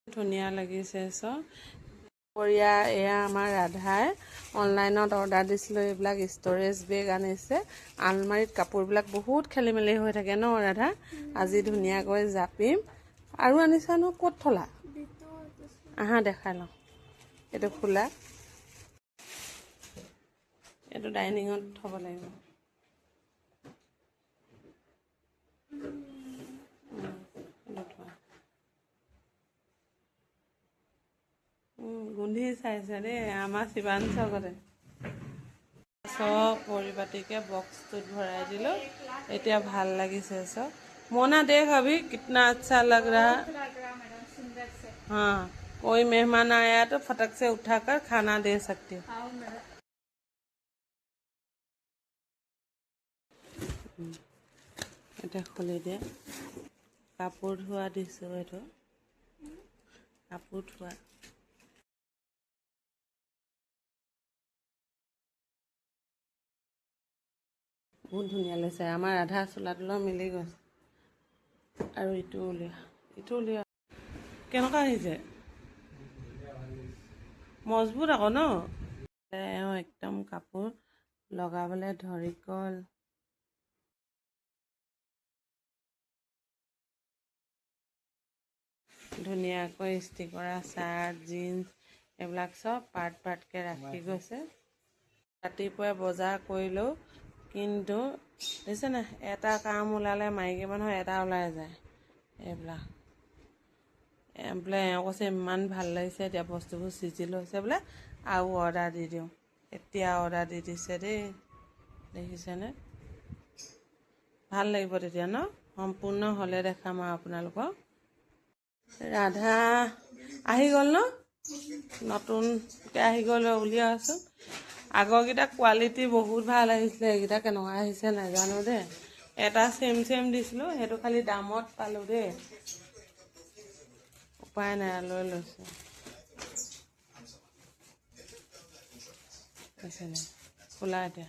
ধুনীয়া লাগিছে চব পৰিয়া। এয়া আমাৰ ৰাধাই অনলাইনত অৰ্ডাৰ দিছিলোঁ। এইবিলাক ষ্ট'ৰেজ বেগ আনিছে। আলমাৰীত কাপোৰবিলাক বহুত খেলি মেলি হৈ থাকে ন ৰাধা। আজি ধুনীয়াকৈ জাপিম। আৰু আনিছা ন? ক'ত থলা? আহা দেখাই লওঁ। এইটো খোলা, এইটো ডাইনিঙত থ'ব লাগিব। গোন্ধি চাইছে দেই আমাৰ শিৱাঞ্চলতে। চব পৰিপাটিকে বক্সটোত ভৰাই দিলোঁ। এতিয়া ভাল লাগিছে চব। मोना देख अभी कितना अच्छा लग रहा। हाँ, कोई मेहमान आया तो फटक से उठाकर खाना दे सकती हो। এটা খুলি দিয়ে। কাপোৰ ধোৱা দিছোঁ। এইটো কাপোৰ ধোৱা। বহুত ধুনীয়া লাগিছে। আমাৰ আধা চোলা তোলা মিলি গৈছে। আৰু ইটো উলিয়া, ইটো উলিয়া। কেনেকুৱা আহিছে? মজবুত আকৌ ন? একদম কাপোৰ লগাবলৈ ধৰি গ'ল। ধুনীয়াকৈ ইস্ত্ৰি কৰা চাৰ্ট, জিন্স এইবিলাক চব পাৰ্ট পাৰ্টকৈ ৰাখি গৈছে। ৰাতিপুৱাই বজাৰ কৰিলেও কিন্তু দেখিছে নাই, এটা কাম ওলালে মাইকী মানুহৰ এটা ওলাই যায়। এইবিলাক বোলে এওঁ কৈছে ইমান ভাল লাগিছে, এতিয়া বস্তুবোৰ চিজিল হৈছে বোলে, আৰু অৰ্ডাৰ দি দিওঁ। এতিয়া অৰ্ডাৰ দি দিছে দেই, দেখিছেনে? ভাল লাগিব তেতিয়া ন? সম্পূৰ্ণ হ'লে দেখাম আৰু আপোনালোকক। ৰাধা আহি গ'ল ন? নতুনকৈ আহি গ'ল, উলিয়াই আছোঁ। আগৰকেইটা কোৱালিটি বহুত ভাল আহিছিলে। এইকেইটা কেনেকুৱা আহিছে নাজানো দেই। এটা চেম দিছিলোঁ, সেইটো খালি দামত পালোঁ দেই। উপায় নাই, লৈ লৈছোঁ। খোলা এতিয়া।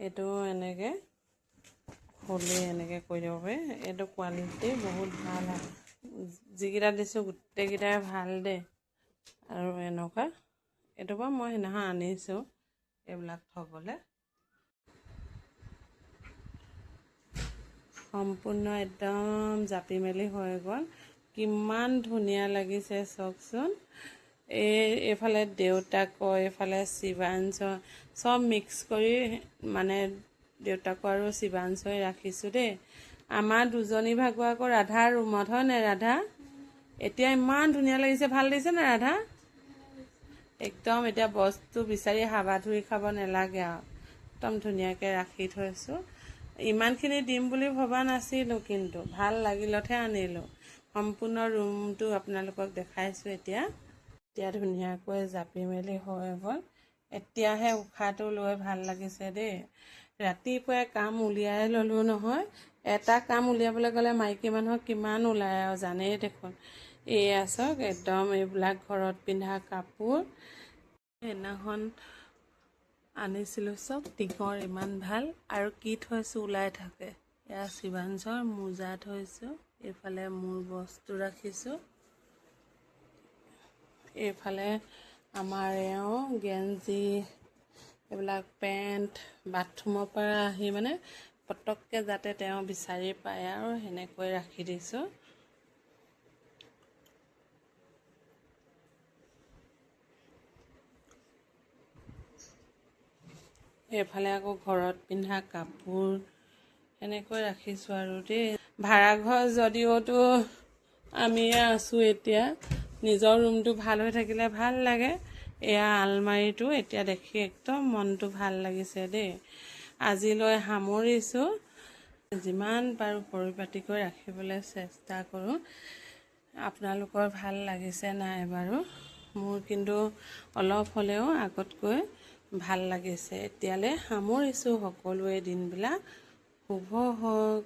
এইটো এনেকৈ খুলি এনেকৈ কৰি দিব পাৰি। এইটো কোৱালিটি বহুত ভাল হয়। যিকেইটা দিছোঁ গোটেইকেইটাই ভাল দেই। আৰু এনেকুৱা এইটো বাৰু মই সেইদিনাখন আনিছোঁ এইবিলাক থ'বলৈ। সম্পূৰ্ণ একদম জাপি মেলি হৈ গ'ল। কিমান ধুনীয়া লাগিছে চাওকচোন। এইফালে দেউতাকৰ, এইফালে শিৱাঞ্চল চব মিক্স কৰি মানে দেউতাকৰ আৰু শিৱাঞ্চল ৰাখিছোঁ দেই। আমাৰ দুজনী ভাগৰ আকৌ ৰাধাৰ ৰুমত, হয় নাই ৰাধা? এতিয়া ইমান ধুনীয়া লাগিছে। ভাল লাগিছে নাই ৰাধা? একদম এতিয়া বস্তু বিচাৰি হাবাথুৰি খাব নালাগে আৰু একদম ধুনীয়াকৈ ৰাখি থৈছোঁ। ইমানখিনি দিম বুলি ভবা নাছিলোঁ, কিন্তু ভাল লাগিলতহে আনিলোঁ। সম্পূৰ্ণ ৰুমটো আপোনালোকক দেখাইছোঁ। এতিয়া ধুনীয়াকৈ জাপি মেলি হৈ গ'ল। এতিয়াহে উশাহটো লৈ ভাল লাগিছে দেই। ৰাতিপুৱাই কাম উলিয়াই ল'লোঁ নহয়। এটা কাম উলিয়াবলৈ গ'লে মাইকী মানুহক কিমান ওলায় আৰু জানেই দেখোন। এয়া চাওক, একদম এইবিলাক ঘৰত পিন্ধা কাপোৰ। সেইদিনাখন আনিছিলোঁ চব টিঙৰ, ইমান ভাল। আৰু কি থৈছোঁ ওলাই থাকে। এয়া শিৱাঞ্চৰ মোজা থৈছোঁ, এইফালে মোৰ বস্তু ৰাখিছোঁ, এইফালে আমাৰ এওঁ গেঞ্জি, এইবিলাক পেণ্ট, বাথৰুমৰ পৰা আহি মানে পটককৈ যাতে তেওঁ বিচাৰি পায় আৰু সেনেকৈ ৰাখি দিছোঁ। এইফালে আকৌ ঘৰত পিন্ধা কাপোৰ এনেকৈ ৰাখিছোঁ আৰু দেই। ভাড়াঘৰ যদিওতো আমি আছোঁ এতিয়া, নিজৰ ৰুমটো ভাল হৈ থাকিলে ভাল লাগে। এয়া আলমাৰিটো এতিয়া দেখি একদম মনটো ভাল লাগিছে দেই। আজিলৈ সামৰিছোঁ। যিমান পাৰোঁ পৰিপাটিকৈ ৰাখিবলৈ চেষ্টা কৰোঁ। আপোনালোকৰ ভাল লাগিছে নাই বাৰু? মোৰ কিন্তু অলপ হ'লেও আগতকৈ ভাল লাগিছে। এতিয়ালৈ সামৰিছোঁ। সকলোৱে দিনবিলাক শুভ হওক।